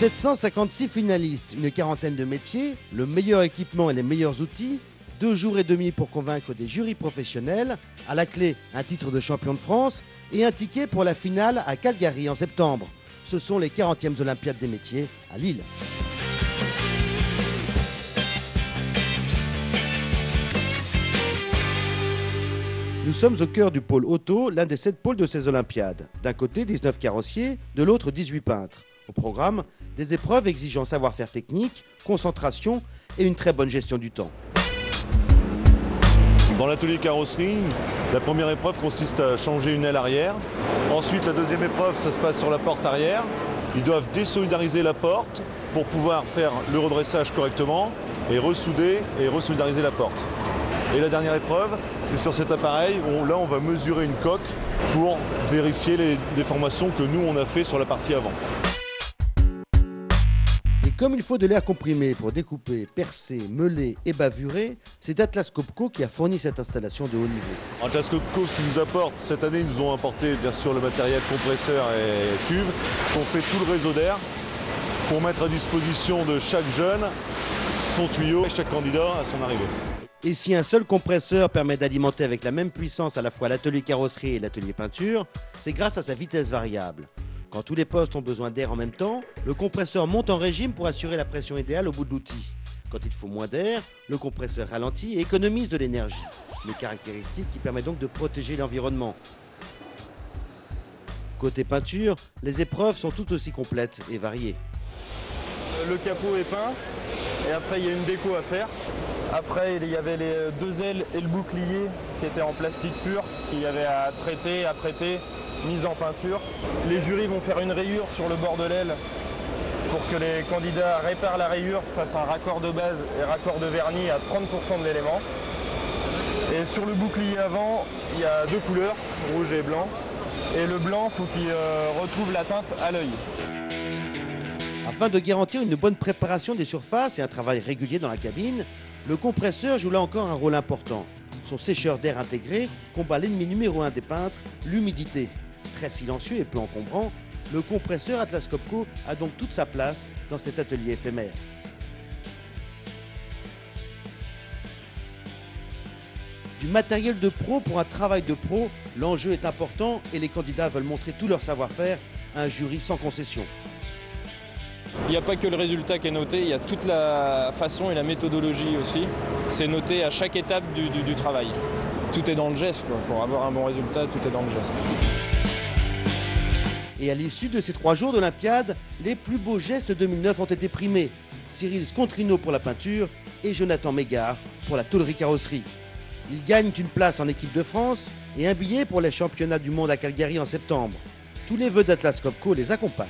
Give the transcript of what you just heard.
756 finalistes, une quarantaine de métiers, le meilleur équipement et les meilleurs outils, 2 jours et demi pour convaincre des jurys professionnels, à la clé un titre de champion de France et un ticket pour la finale à Calgary en septembre. Ce sont les 40e Olympiades des métiers à Lille. Nous sommes au cœur du pôle auto, l'un des 7 pôles de ces Olympiades. D'un côté, 19 carrossiers, de l'autre, 18 peintres. Au programme, des épreuves exigeant savoir-faire technique, concentration et une très bonne gestion du temps. Dans l'atelier carrosserie, la première épreuve consiste à changer une aile arrière. Ensuite, la deuxième épreuve, ça se passe sur la porte arrière. Ils doivent désolidariser la porte pour pouvoir faire le redressage correctement et ressouder et resolidariser la porte. Et la dernière épreuve, c'est sur cet appareil où là on va mesurer une coque pour vérifier les déformations que nous on a fait sur la partie avant. Et comme il faut de l'air comprimé pour découper, percer, meuler et bavurer, c'est Atlas Copco qui a fourni cette installation de haut niveau. Atlas Copco, ce qu'ils nous apportent, cette année, ils nous ont apporté bien sûr le matériel compresseur et cuve, qu'on fait tout le réseau d'air pour mettre à disposition de chaque jeune son tuyau et chaque candidat à son arrivée. Et si un seul compresseur permet d'alimenter avec la même puissance à la fois l'atelier carrosserie et l'atelier peinture, c'est grâce à sa vitesse variable. Quand tous les postes ont besoin d'air en même temps, le compresseur monte en régime pour assurer la pression idéale au bout de l'outil. Quand il faut moins d'air, le compresseur ralentit et économise de l'énergie. Une caractéristique qui permet donc de protéger l'environnement. Côté peinture, les épreuves sont tout aussi complètes et variées. Le capot est peint et après il y a une déco à faire. Après il y avait les 2 ailes et le bouclier qui étaient en plastique pur, qu'il y avait à traiter, à prêter, mise en peinture. Les jurys vont faire une rayure sur le bord de l'aile pour que les candidats réparent la rayure, fassent un raccord de base et raccord de vernis à 30% de l'élément. Et sur le bouclier avant, il y a 2 couleurs, rouge et blanc. Et le blanc, il faut qu'il retrouve la teinte à l'œil. Afin de garantir une bonne préparation des surfaces et un travail régulier dans la cabine, le compresseur joue là encore un rôle important. Son sécheur d'air intégré combat l'ennemi numéro 1 des peintres, l'humidité. Très silencieux et peu encombrant, le compresseur Atlas Copco a donc toute sa place dans cet atelier éphémère. Du matériel de pro pour un travail de pro, l'enjeu est important et les candidats veulent montrer tout leur savoir-faire à un jury sans concession. Il n'y a pas que le résultat qui est noté, il y a toute la façon et la méthodologie aussi. C'est noté à chaque étape du travail. Tout est dans le geste, quoi. Pour avoir un bon résultat, tout est dans le geste. Et à l'issue de ces 3 jours d'Olympiade, les plus beaux gestes 2009 ont été primés. Cyril Scontrino pour la peinture et Jonathan Mégard pour la tôlerie carrosserie. Ils gagnent une place en équipe de France et un billet pour les championnats du monde à Calgary en septembre. Tous les vœux d'Atlas Copco les accompagnent.